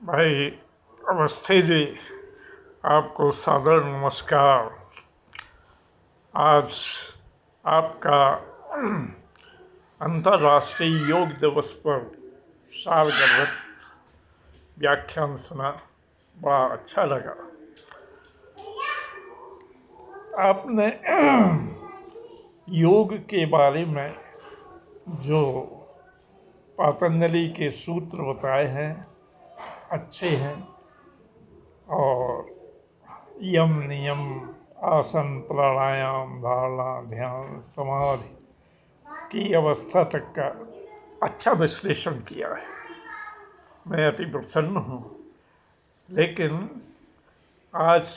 भाई अवस्थी जी, आपको सादर नमस्कार। आज आपका अंतर्राष्ट्रीय योग दिवस पर सारगर्भित व्याख्यान सुना, बड़ा अच्छा लगा। आपने योग के बारे में जो पतंजलि के सूत्र बताए हैं अच्छे हैं, और यम नियम, आसन, प्राणायाम, धारणा, ध्यान, समाधि की अवस्था तक का अच्छा विश्लेषण किया है। मैं अति प्रसन्न हूँ। लेकिन आज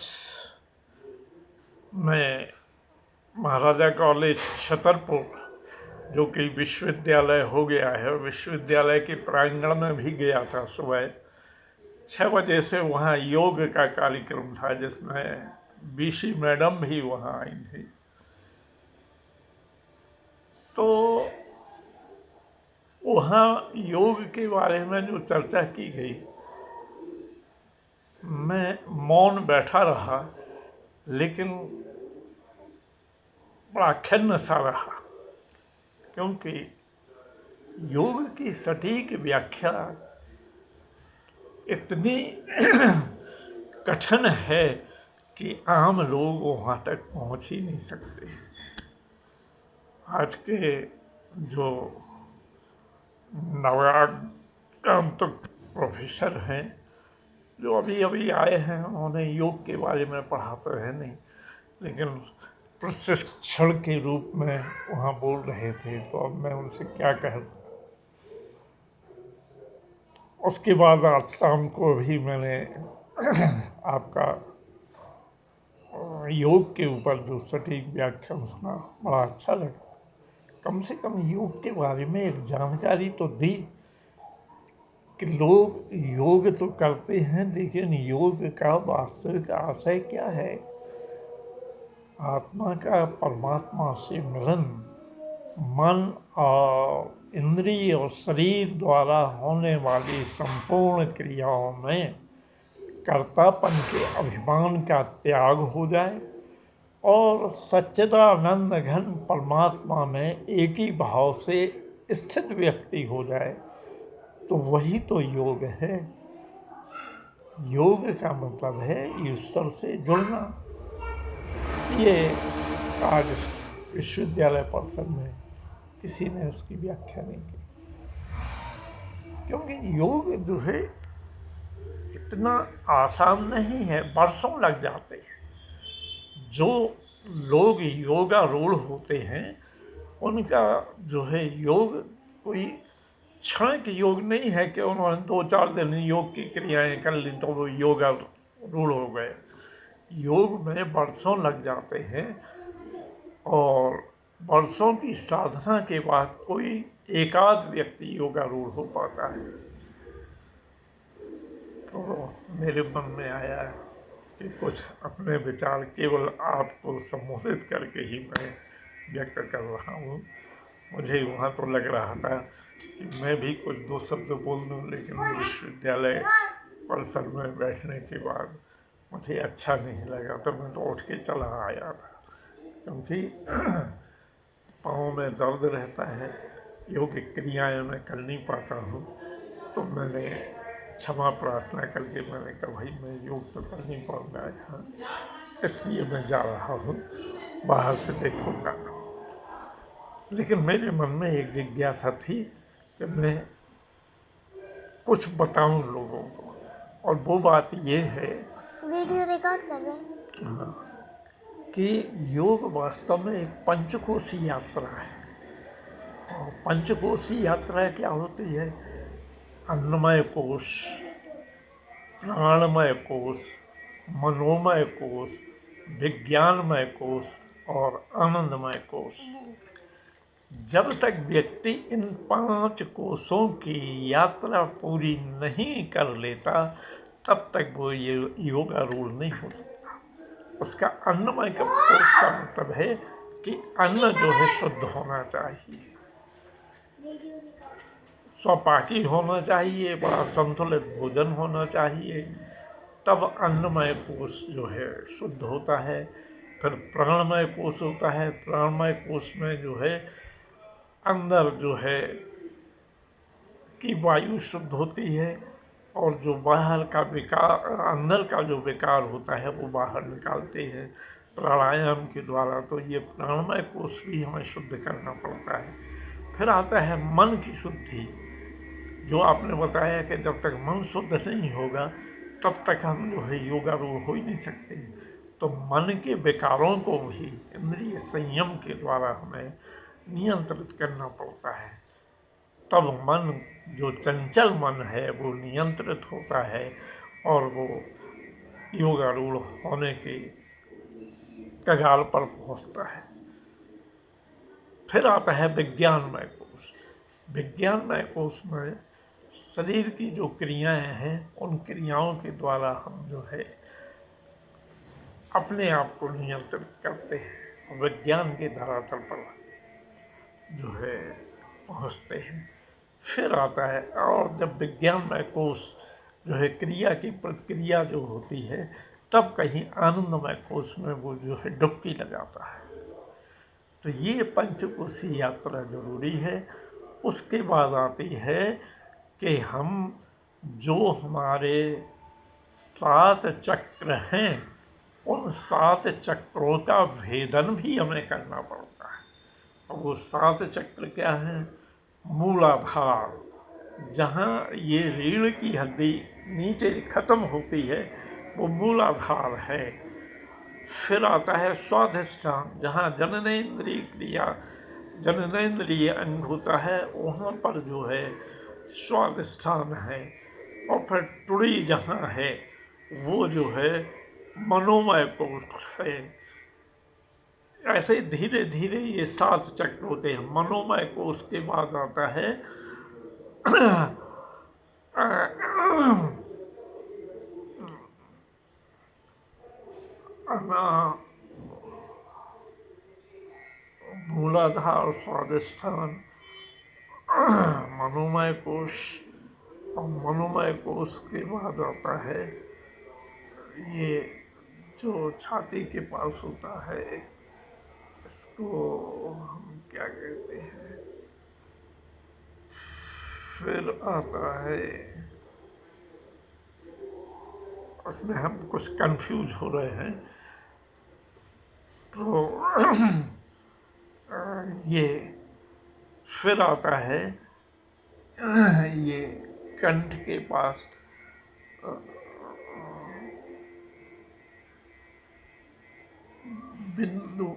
मैं महाराजा कॉलेज छतरपुर, जो कि विश्वविद्यालय हो गया है, विश्वविद्यालय के प्रांगण में भी गया था। सुबह 6 बजे से वहाँ योग का कार्यक्रम था, जिसमें बीसी मैडम भी वहाँ आई थी। तो वहाँ योग के बारे में जो चर्चा की गई, मैं मौन बैठा रहा, लेकिन बड़ा खिन्न सा रहा, क्योंकि योग की सटीक व्याख्या इतनी कठिन है कि आम लोग वहाँ तक पहुँच ही नहीं सकते। आज के जो नवागंतुक प्रोफेसर हैं, जो अभी अभी आए हैं, उन्होंने योग के बारे में पढ़ा तो है नहीं, लेकिन प्रशिक्षण के रूप में वहाँ बोल रहे थे, तो अब मैं उनसे क्या कहूँ। उसके बाद आज शाम को भी मैंने आपका योग के ऊपर जो सटीक व्याख्यान सुना, बड़ा अच्छा लगा। कम से कम योग के बारे में एक जानकारी तो दी कि लोग योग तो करते हैं, लेकिन योग का वास्तविक आशय क्या है। आत्मा का परमात्मा से मिलन मन और इंद्रिय और शरीर द्वारा होने वाली संपूर्ण क्रियाओं में कर्तापन के अभिमान का त्याग हो जाए और सच्चिदानंद घन परमात्मा में एक ही भाव से स्थित व्यक्ति हो जाए, तो वही तो योग है। योग का मतलब है ईश्वर से जुड़ना। ये आज विश्वविद्यालय परिसर में किसी ने उसकी व्याख्या नहीं की, क्योंकि योग जो है इतना आसान नहीं है, बरसों लग जाते हैं। जो लोग योगारूढ़ होते हैं, उनका जो है योग कोई क्षण की योग नहीं है कि उन्होंने 2-4 दिन योग की क्रियाएं कर ली तो वो योगारूढ़ हो गए। योग में बरसों लग जाते हैं, और बरसों की साधना के बाद कोई एकाध व्यक्ति योगारूढ़ हो पाता है। तो मेरे मन में आया कि कुछ अपने विचार केवल आपको संबोधित करके ही मैं व्यक्त कर रहा हूँ। मुझे वहाँ तो लग रहा था कि मैं भी कुछ 2 शब्द बोल दूँ, लेकिन विश्वविद्यालय परिसर में बैठने के बाद मुझे अच्छा नहीं लगा, तो मैं तो उठ के चला आया था। क्योंकि पाँव में दर्द रहता है, योग क्रियाएं मैं कर नहीं पाता हूँ, तो मैंने क्षमा प्रार्थना करके मैंने कहा भाई मैं योग तो कर नहीं पाऊँगा यहाँ, इसलिए मैं जा रहा हूँ, बाहर से देखूँगा। लेकिन मेरे मन में एक जिज्ञासा थी कि मैं कुछ बताऊं लोगों को, और वो बात ये है, वीडियो रिकॉर्ड कर रहे हैं, कि योग वास्तव में एक पंचकोशी यात्रा है। और पंचकोशी यात्रा क्या होती है? अन्नमय कोश, प्राणमय कोश, मनोमय कोश, विज्ञानमय कोश और आनंदमय कोश। जब तक व्यक्ति इन 5 कोशों की यात्रा पूरी नहीं कर लेता, तब तक वो ये योगारूढ़ नहीं हो सकता। उसका अन्नमय का कोश का मतलब है कि अन्न जो है शुद्ध होना चाहिए, स्वपाकी होना चाहिए, बड़ा संतुलित भोजन होना चाहिए, तब अन्नमय कोश जो है शुद्ध होता है। फिर प्राणमय कोश होता है। प्राणमय कोश में जो है अंदर जो है की वायु शुद्ध होती है, और जो बाहर का विकार, अंदर का जो विकार होता है वो बाहर निकालते हैं प्राणायाम के द्वारा। तो ये प्राणमय कोश भी हमें शुद्ध करना पड़ता है। फिर आता है मन की शुद्धि, जो आपने बताया कि जब तक मन शुद्ध नहीं होगा तब तक हम जो है योगारूढ़ हो ही नहीं सकते। तो मन के विकारों को भी इंद्रिय संयम के द्वारा हमें नियंत्रित करना पड़ता है। तब मन, जो चंचल मन है, वो नियंत्रित होता है और वो योगारूढ़ होने के कगार पर पहुंचता है। फिर आता है विज्ञानमय कोश। विज्ञानमय कोश में शरीर की जो क्रियाएं हैं उन क्रियाओं के द्वारा हम जो है अपने आप को नियंत्रित करते हैं, विज्ञान के धरातल पर जो है पहुंचते हैं। फिर आता है, और जब विज्ञानमय कोश जो है क्रिया की प्रतिक्रिया जो होती है, तब कहीं आनंदमय कोश में वो जो है डुबकी लगाता है। तो ये पंचकोशीय यात्रा जरूरी है। उसके बाद आती है कि हम जो हमारे 7 चक्र हैं उन 7 चक्रों का भेदन भी हमें करना पड़ता है। और वो 7 चक्र क्या हैं? मूलाधार, जहाँ ये रीढ़ की हड्डी नीचे खत्म होती है वो मूलाधार है। फिर आता है स्वाधिष्ठान, जहाँ जननेंद्रिय क्रिया, जननेंद्रिय अंग होता है, वहाँ पर जो है स्वाधिष्ठान है। और फिर टुड़ी जहाँ है वो जो है मनोमय कोश है। ऐसे धीरे धीरे ये 7 चक्र होते हैं। मनोमय कोश के बाद आता है मूलाधार, स्वाधिष्ठान, मनोमय कोश, और मनोमय कोश के बाद आता है ये जो छाती के पास होता है, इसको हम क्या कहते हैं। फिर आता है, उसमें हम कुछ कंफ्यूज हो रहे हैं, तो ये फिर आता है ये कंठ के पास बिंदु,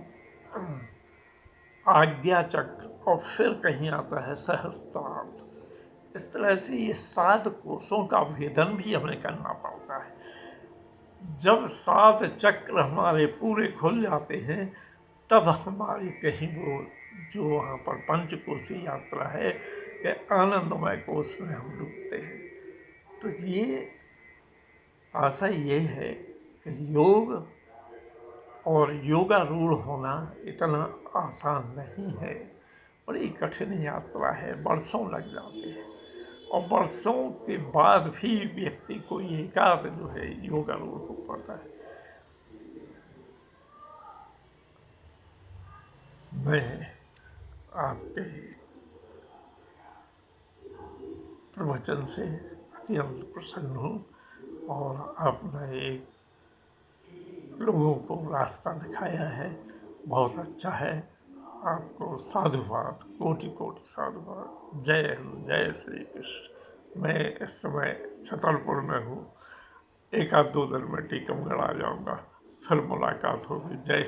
आज्ञा चक्र, और फिर कहीं आता है सहस्त्रार। इस तरह से ये 7 कोशों का भेदन भी हमें करना पड़ता है। जब 7 चक्र हमारे पूरे खुल जाते हैं तब हमारी कहीं वो जो वहाँ पर पंचकोशीय यात्रा है कि आनंदमय कोश में हम डूबते हैं। तो ये आशा ये है कि योग और योगारूढ़ होना इतना आसान नहीं है, बड़ी कठिन यात्रा है, वर्षों लग जाते हैं। और वर्षों के बाद भी व्यक्ति को एकाध जो है योगारूढ़ हो पाता है। मैं आपके प्रवचन से अत्यंत प्रसन्न हूँ, और आपने एक लोगों को रास्ता दिखाया है, बहुत अच्छा है। आपको साधुवाद, कोटि कोटि साधुवाद। जय हिंद, जय श्री कृष्ण। मैं इस समय छतरपुर में हूँ, 1 आध 2 दिन में टीकमगढ़ आ जाऊँगा, फिर मुलाकात होगी। जय